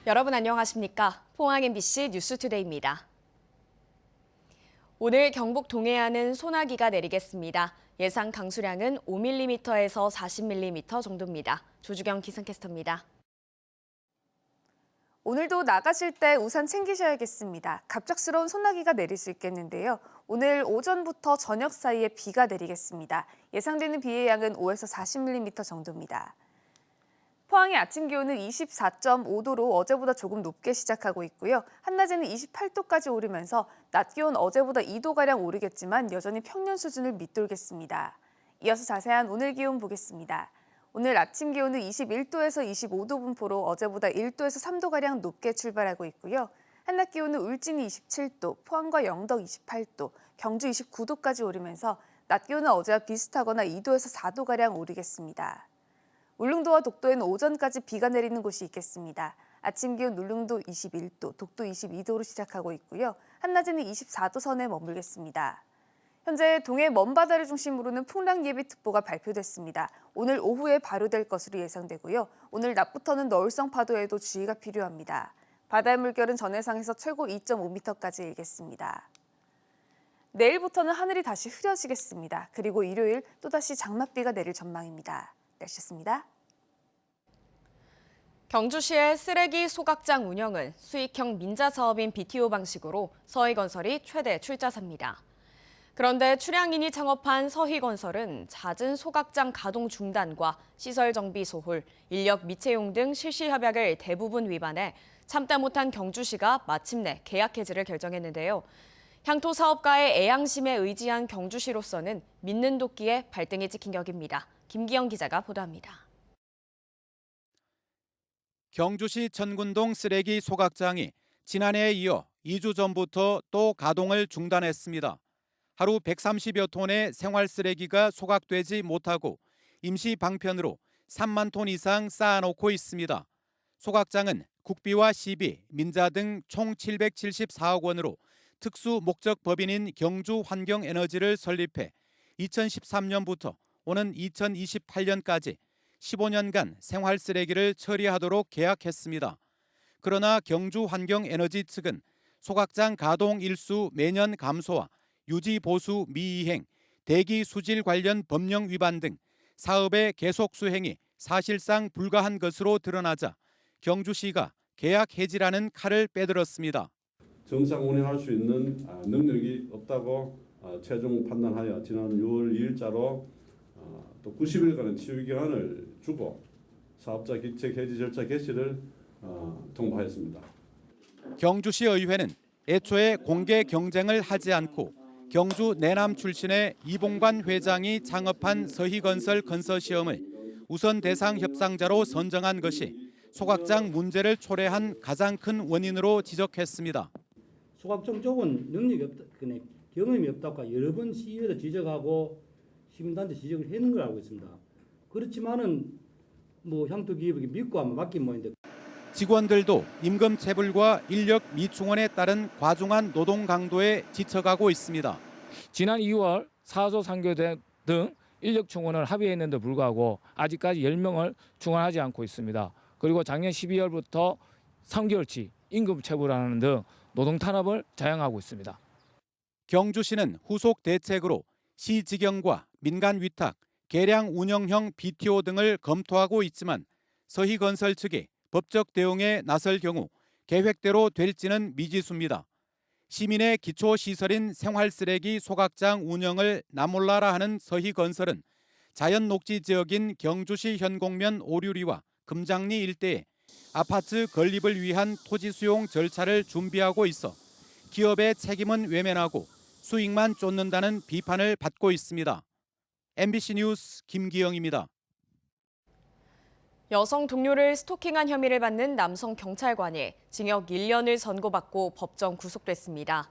여러분 안녕하십니까? 포항 MBC 뉴스투데이입니다. 오늘 경북 동해안은 소나기가 내리겠습니다. 예상 강수량은 5mm에서 40mm 정도입니다. 조주경 기상캐스터입니다. 오늘도 나가실 때 우산 챙기셔야겠습니다. 갑작스러운 소나기가 내릴 수 있겠는데요. 오늘 오전부터 저녁 사이에 비가 내리겠습니다. 예상되는 비의 양은 5에서 40mm 정도입니다. 포항의 아침 기온은 24.5도로 어제보다 조금 높게 시작하고 있고요. 한낮에는 28도까지 오르면서 낮 기온 어제보다 2도가량 오르겠지만 여전히 평년 수준을 밑돌겠습니다. 이어서 자세한 오늘 기온 보겠습니다. 오늘 아침 기온은 21도에서 25도 분포로 어제보다 1도에서 3도가량 높게 출발하고 있고요. 한낮 기온은 울진이 27도, 포항과 영덕 28도, 경주 29도까지 오르면서 낮 기온은 어제와 비슷하거나 2도에서 4도가량 오르겠습니다. 울릉도와 독도에는 오전까지 비가 내리는 곳이 있겠습니다. 아침 기온 울릉도 21도, 독도 22도로 시작하고 있고요. 한낮에는 24도 선에 머물겠습니다. 현재 동해 먼바다를 중심으로는 풍랑예비특보가 발표됐습니다. 오늘 오후에 발효될 것으로 예상되고요. 오늘 낮부터는 너울성 파도에도 주의가 필요합니다. 바다의 물결은 전해상에서 최고 2.5m까지 일겠습니다. 내일부터는 하늘이 다시 흐려지겠습니다. 그리고 일요일 또다시 장맛비가 내릴 전망입니다. 날씨였습니다. 경주시의 쓰레기 소각장 운영은 수익형 민자 사업인 BTO 방식으로 서희건설이 최대 출자사입니다. 그런데 출향인이 창업한 서희건설은 잦은 소각장 가동 중단과 시설 정비 소홀, 인력 미채용 등 실시 협약을 대부분 위반해 참다 못한 경주시가 마침내 계약 해지를 결정했는데요. 향토 사업가의 애양심에 의지한 경주시로서는 믿는 도끼에 발등이 찍힌 격입니다. 김기영 기자가 보도합니다. 경주시 천군동 쓰레기 소각장이 지난해에 이어 2주 전부터 또 가동을 중단했습니다. 하루 130여 톤의 생활 쓰레기가 소각되지 못하고 임시 방편으로 3만 톤 이상 쌓아놓고 있습니다. 소각장은 국비와 시비, 민자 등 총 774억 원으로 특수 목적 법인인 경주환경에너지를 설립해 2013년부터 오는 2028년까지 15년간 생활 쓰레기를 처리하도록 계약했습니다. 그러나 경주환경에너지 측은 소각장 가동 일수 매년 감소와 유지 보수 미이행, 대기 수질 관련 법령 위반 등 사업의 계속 수행이 사실상 불가한 것으로 드러나자 경주시가 계약 해지라는 칼을 빼들었습니다. 정상 운행할 수 있는 능력이 없다고 최종 판단하여 지난 6월 2일자로 또 90일간의 치유 기간을 주고 사업자 기책 해지 절차 개시를 통보하였습니다. 경주시 의회는 애초에 공개 경쟁을 하지 않고 경주 내남 출신의 이봉관 회장이 창업한 서희건설 건설시험을 우선 대상 협상자로 선정한 것이 소각장 문제를 초래한 가장 큰 원인으로 지적했습니다. 소각장 쪽은 능력이 없다, 경험이 없다고 여러 번 시의회도 지적하고 시민단체 지적을 했는 걸 알고 있습니다. 그렇지만은 향토 기업에게 믿고 아마 맡긴 모양인데. 직원들도 임금 체불과 인력 미충원에 따른 과중한 노동 강도에 지쳐가고 있습니다. 지난 2월 사소 상교대 등 인력 충원을 합의했는데 불구하고 아직까지 10명을 충원하지 않고 있습니다. 그리고 작년 12월부터 3개월치 임금 체불하는 등 노동 탄압을 자행하고 있습니다. 경주시는 후속 대책으로 시직영과 민간 위탁, 계량 운영형 BTO 등을 검토하고 있지만 서희건설 측이 법적 대응에 나설 경우 계획대로 될지는 미지수입니다. 시민의 기초시설인 생활쓰레기 소각장 운영을 나몰라라 하는 서희건설은 자연녹지 지역인 경주시 현곡면 오류리와 금장리 일대에 아파트 건립을 위한 토지 수용 절차를 준비하고 있어 기업의 책임은 외면하고 수익만 쫓는다는 비판을 받고 있습니다. MBC 뉴스 김기영입니다. 여성 동료를 스토킹한 혐의를 받는 남성 경찰관이 징역 1년을 선고받고 법정 구속됐습니다.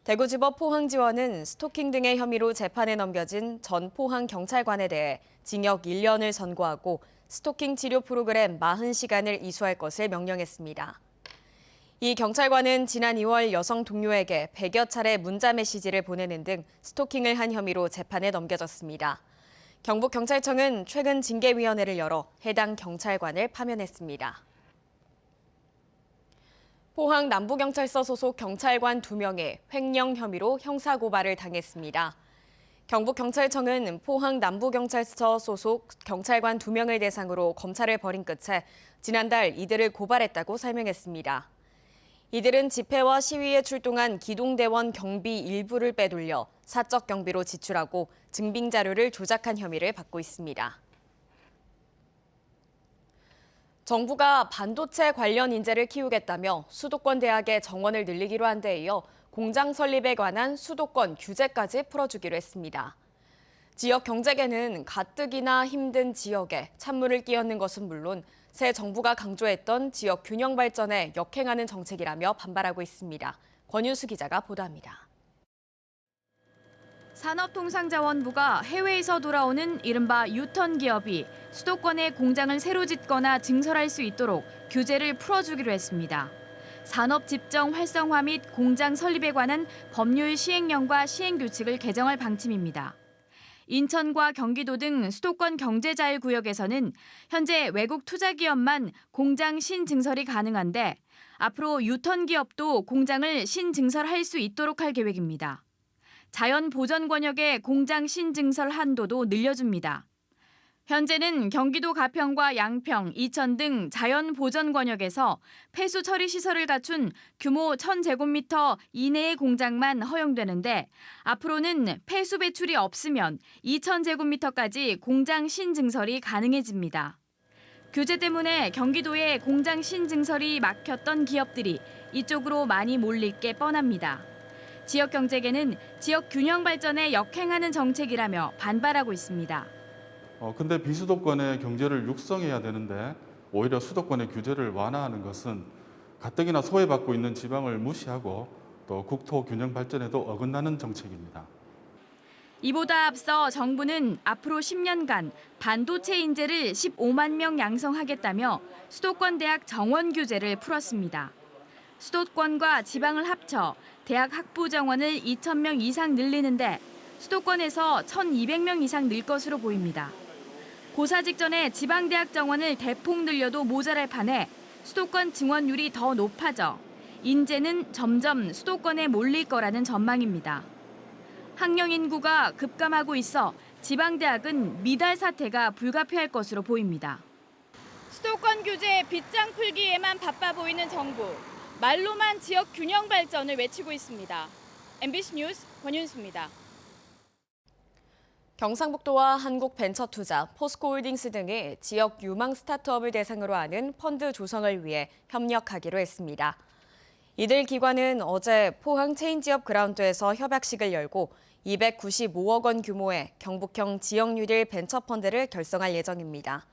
대구지법 포항지원은 스토킹 등의 혐의로 재판에 넘겨진 전 포항 경찰관에 대해 징역 1년을 선고하고 스토킹 치료 프로그램 40시간을 이수할 것을 명령했습니다. 이 경찰관은 지난 2월 여성 동료에게 100여 차례 문자 메시지를 보내는 등 스토킹을 한 혐의로 재판에 넘겨졌습니다. 경북경찰청은 최근 징계위원회를 열어 해당 경찰관을 파면했습니다. 포항 남부경찰서 소속 경찰관 2명이 횡령 혐의로 형사고발을 당했습니다. 경북경찰청은 포항 남부경찰서 소속 경찰관 2명을 대상으로 검찰을 벌인 끝에 지난달 이들을 고발했다고 설명했습니다. 이들은 집회와 시위에 출동한 기동대원 경비 일부를 빼돌려 사적 경비로 지출하고 증빙 자료를 조작한 혐의를 받고 있습니다. 정부가 반도체 관련 인재를 키우겠다며 수도권 대학의 정원을 늘리기로 한 데 이어 공장 설립에 관한 수도권 규제까지 풀어주기로 했습니다. 지역 경제계는 가뜩이나 힘든 지역에 찬물을 끼얹는 것은 물론 새 정부가 강조했던 지역 균형 발전에 역행하는 정책이라며 반발하고 있습니다. 권윤수 기자가 보도합니다. 산업통상자원부가 해외에서 돌아오는 이른바 유턴 기업이 수도권에 공장을 새로 짓거나 증설할 수 있도록 규제를 풀어주기로 했습니다. 산업 집정 활성화 및 공장 설립에 관한 법률 시행령과 시행규칙을 개정할 방침입니다. 인천과 경기도 등 수도권 경제자율구역에서는 현재 외국 투자기업만 공장 신증설이 가능한데 앞으로 유턴 기업도 공장을 신증설할 수 있도록 할 계획입니다. 자연보전 권역의 공장 신증설 한도도 늘려줍니다. 현재는 경기도 가평과 양평, 이천 등 자연보전 권역에서 폐수 처리 시설을 갖춘 규모 1,000제곱미터 이내의 공장만 허용되는데 앞으로는 폐수 배출이 없으면 2,000제곱미터까지 공장 신증설이 가능해집니다. 규제 때문에 경기도의 공장 신증설이 막혔던 기업들이 이쪽으로 많이 몰릴 게 뻔합니다. 지역 경제계는 지역 균형 발전에 역행하는 정책이라며 반발하고 있습니다. 근데 비수도권의 경제를 육성해야 되는데 오히려 수도권의 규제를 완화하는 것은 가뜩이나 소외받고 있는 지방을 무시하고 또 국토 균형 발전에도 어긋나는 정책입니다. 이보다 앞서 정부는 앞으로 10년간 반도체 인재를 15만 명 양성하겠다며 수도권 대학 정원 규제를 풀었습니다. 수도권과 지방을 합쳐 대학 학부 정원을 2,000명 이상 늘리는데 수도권에서 1,200명 이상 늘 것으로 보입니다. 고사 직전에 지방대학 정원을 대폭 늘려도 모자랄 판에 수도권 증원율이 더 높아져 인재는 점점 수도권에 몰릴 거라는 전망입니다. 학령 인구가 급감하고 있어 지방대학은 미달 사태가 불가피할 것으로 보입니다. 수도권 규제 빗장 풀기에만 바빠 보이는 정부. 말로만 지역 균형 발전을 외치고 있습니다. MBC 뉴스 권윤수입니다. 경상북도와 한국벤처투자, 포스코홀딩스 등이 지역 유망 스타트업을 대상으로 하는 펀드 조성을 위해 협력하기로 했습니다. 이들 기관은 어제 포항 체인지업 그라운드에서 협약식을 열고 295억 원 규모의 경북형 지역유일 벤처펀드를 결성할 예정입니다.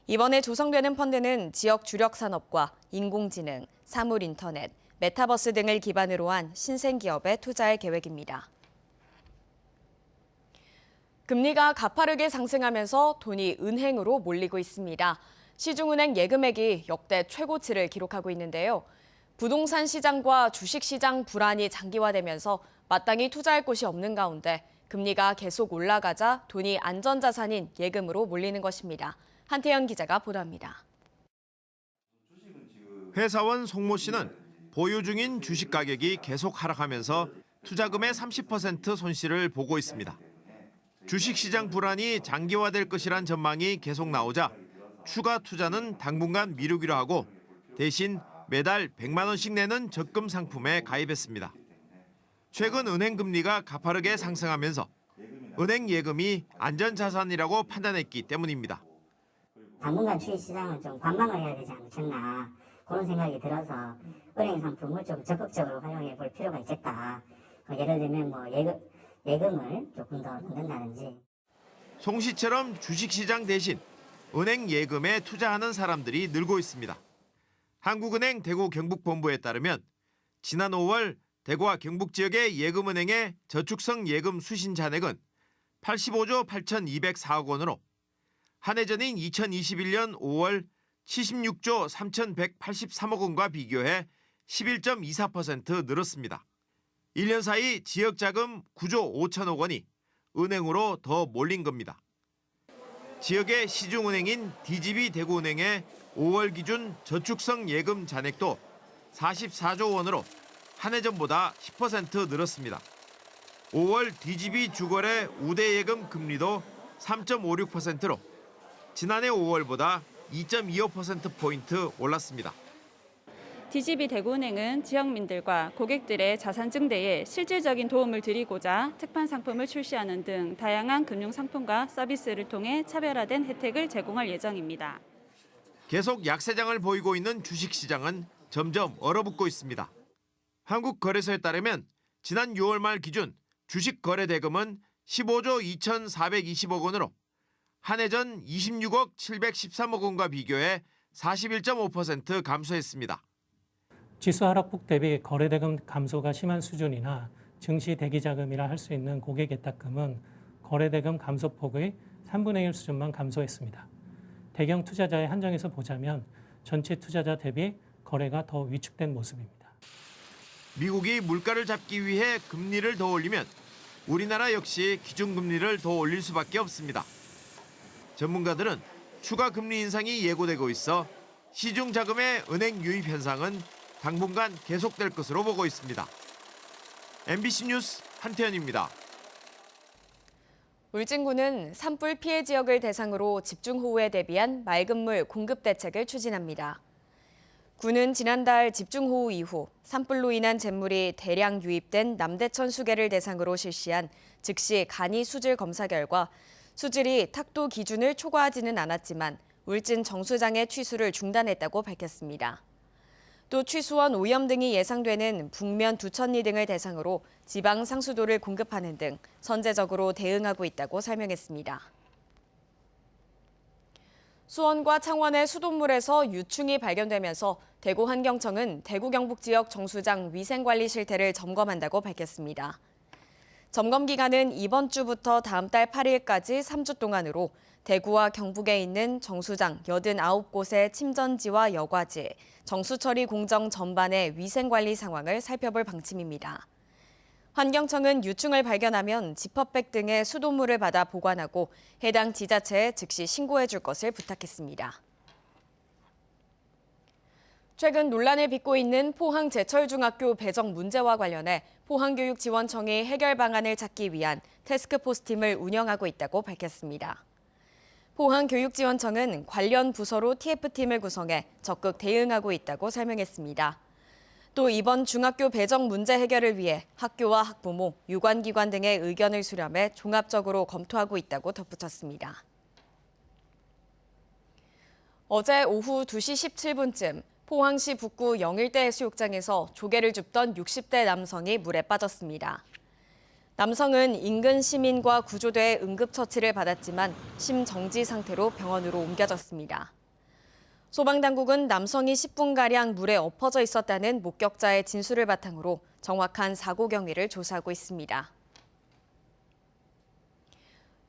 이번에 조성되는 펀드는 지역 주력 산업과 인공지능, 사물인터넷, 메타버스 등을 기반으로 한 신생기업에 투자할 계획입니다. 금리가 가파르게 상승하면서 돈이 은행으로 몰리고 있습니다. 시중은행 예금액이 역대 최고치를 기록하고 있는데요. 부동산 시장과 주식시장 불안이 장기화되면서 마땅히 투자할 곳이 없는 가운데 금리가 계속 올라가자 돈이 안전자산인 예금으로 몰리는 것입니다. 한태현 기자가 보도합니다. 회사원 송모 씨는 보유 중인 주식 가격이 계속 하락하면서 투자금의 30% 손실을 보고 있습니다. 주식시장 불안이 장기화될 것이란 전망이 계속 나오자 추가 투자는 당분간 미루기로 하고 대신 매달 100만 원씩 내는 적금 상품에 가입했습니다. 최근 은행 금리가 가파르게 상승하면서 은행 예금이 안전자산이라고 판단했기 때문입니다. 당분간 주식시장은 좀 관망을 해야 되지 않겠나 그런 생각이 들어서 은행 상품을 좀 적극적으로 활용해 볼 필요가 있겠다. 예를 들면 예금을 조금 더 넣는다든지. 송 씨처럼 주식시장 대신 은행 예금에 투자하는 사람들이 늘고 있습니다. 한국은행 대구 경북본부에 따르면 지난 5월 대구와 경북 지역의 예금은행의 저축성 예금 수신 잔액은 85조 8,204억 원으로 한 해 전인 2021년 5월 76조 3,183억 원과 비교해 11.24% 늘었습니다. 1년 사이 지역 자금 9조 5천억 원이 은행으로 더 몰린 겁니다. 지역의 시중은행인 DGB 대구은행의 5월 기준 저축성 예금 잔액도 44조 원으로 한 해 전보다 10% 늘었습니다. 5월 DGB 주거래 우대 예금 금리도 3.56%로 지난해 5월보다 2.25%포인트 올랐습니다. DGB 대구은행은 지역민들과 고객들의 자산 증대에 실질적인 도움을 드리고자 특판 상품을 출시하는 등 다양한 금융 상품과 서비스를 통해 차별화된 혜택을 제공할 예정입니다. 계속 약세장을 보이고 있는 주식시장은 점점 얼어붙고 있습니다. 한국거래소에 따르면 지난 6월 말 기준 주식 거래 대금은 15조 2,420억 원으로 한 해 전 26억 713억 원과 비교해 41.5% 감소했습니다. 지수 하락폭 대비 거래대금 감소가 심한 수준이나 증시 대기자금이라 할 수 있는 고객예탁금은 거래대금 감소폭의 3분의 1 수준만 감소했습니다. 대경 투자자에 한정해서 보자면 전체 투자자 대비 거래가 더 위축된 모습입니다. 미국이 물가를 잡기 위해 금리를 더 올리면 우리나라 역시 기준금리를 더 올릴 수밖에 없습니다. 전문가들은 추가 금리 인상이 예고되고 있어 시중 자금의 은행 유입 현상은 당분간 계속될 것으로 보고 있습니다. MBC 뉴스 한태현입니다. 울진군은 산불 피해 지역을 대상으로 집중호우에 대비한 맑은 물 공급 대책을 추진합니다. 군은 지난달 집중호우 이후 산불로 인한 잿물이 대량 유입된 남대천 수계를 대상으로 실시한 즉시 간이 수질 검사 결과 수질이 탁도 기준을 초과하지는 않았지만 울진 정수장의 취수를 중단했다고 밝혔습니다. 또 취수원 오염 등이 예상되는 북면 두천리 등을 대상으로 지방 상수도를 공급하는 등 선제적으로 대응하고 있다고 설명했습니다. 수원과 창원의 수돗물에서 유충이 발견되면서 대구환경청은 대구 경북 지역 정수장 위생관리 실태를 점검한다고 밝혔습니다. 점검 기간은 이번 주부터 다음 달 8일까지 3주 동안으로 대구와 경북에 있는 정수장 89곳의 침전지와 여과지, 정수처리 공정 전반의 위생관리 상황을 살펴볼 방침입니다. 환경청은 유충을 발견하면 지퍼백 등의 수돗물을 받아 보관하고 해당 지자체에 즉시 신고해 줄 것을 부탁했습니다. 최근 논란을 빚고 있는 포항제철중학교 배정 문제와 관련해 포항교육지원청이 해결 방안을 찾기 위한 태스크포스팀을 운영하고 있다고 밝혔습니다. 포항교육지원청은 관련 부서로 TF팀을 구성해 적극 대응하고 있다고 설명했습니다. 또 이번 중학교 배정 문제 해결을 위해 학교와 학부모, 유관기관 등의 의견을 수렴해 종합적으로 검토하고 있다고 덧붙였습니다. 어제 오후 2시 17분쯤 포항시 북구 영일대 해수욕장에서 조개를 줍던 60대 남성이 물에 빠졌습니다. 남성은 인근 시민과 구조대의 응급처치를 받았지만 심정지 상태로 병원으로 옮겨졌습니다. 소방당국은 남성이 10분가량 물에 엎어져 있었다는 목격자의 진술을 바탕으로 정확한 사고 경위를 조사하고 있습니다.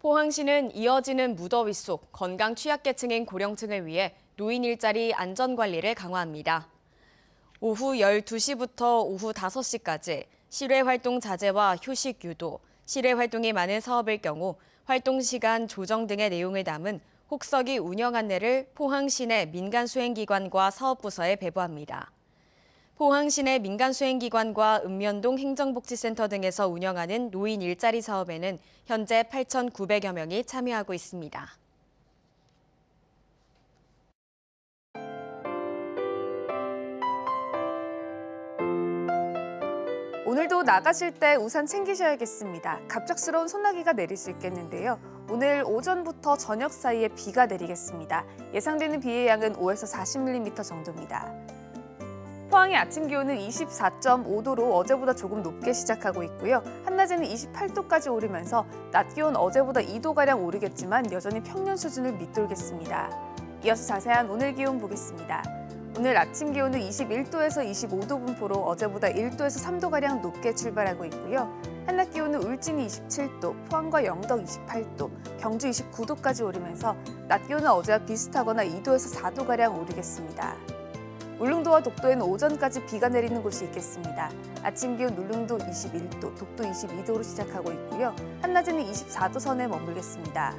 포항시는 이어지는 무더위 속 건강 취약계층인 고령층을 위해 노인 일자리 안전관리를 강화합니다. 오후 12시부터 오후 5시까지 실외활동 자제와 휴식 유도, 실외활동이 많은 사업일 경우 활동 시간 조정 등의 내용을 담은 혹서기 운영 안내를 포항시내 민간수행기관과 사업부서에 배부합니다. 포항시내 민간수행기관과 읍면동 행정복지센터 등에서 운영하는 노인 일자리 사업에는 현재 8,900여 명이 참여하고 있습니다. 오늘도 나가실 때 우산 챙기셔야겠습니다. 갑작스러운 소나기가 내릴 수 있겠는데요. 오늘 오전부터 저녁 사이에 비가 내리겠습니다. 예상되는 비의 양은 5에서 40mm 정도입니다. 포항의 아침 기온은 24.5도로 어제보다 조금 높게 시작하고 있고요. 한낮에는 28도까지 오르면서 낮 기온 어제보다 2도가량 오르겠지만 여전히 평년 수준을 밑돌겠습니다. 이어서 자세한 오늘 기온 보겠습니다. 오늘 아침 기온은 21도에서 25도 분포로 어제보다 1도에서 3도가량 높게 출발하고 있고요. 한낮 기온은 울진이 27도, 포항과 영덕 28도, 경주 29도까지 오르면서 낮 기온은 어제와 비슷하거나 2도에서 4도가량 오르겠습니다. 울릉도와 독도에는 오전까지 비가 내리는 곳이 있겠습니다. 아침 기온 울릉도 21도, 독도 22도로 시작하고 있고요. 한낮에는 24도 선에 머물겠습니다.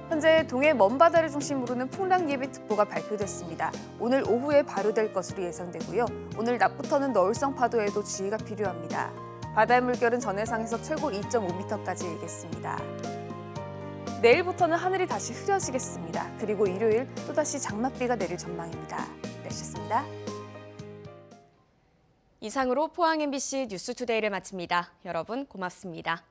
현재 동해 먼바다를 중심으로는 풍랑예비특보가 발표됐습니다. 오늘 오후에 발효될 것으로 예상되고요. 오늘 낮부터는 너울성 파도에도 주의가 필요합니다. 바다의 물결은 전해상에서 최고 2.5m까지 일겠습니다. 내일부터는 하늘이 다시 흐려지겠습니다. 그리고 일요일 또다시 장맛비가 내릴 전망입니다. 날씨였습니다. 이상으로 포항 MBC 뉴스투데이를 마칩니다. 여러분 고맙습니다.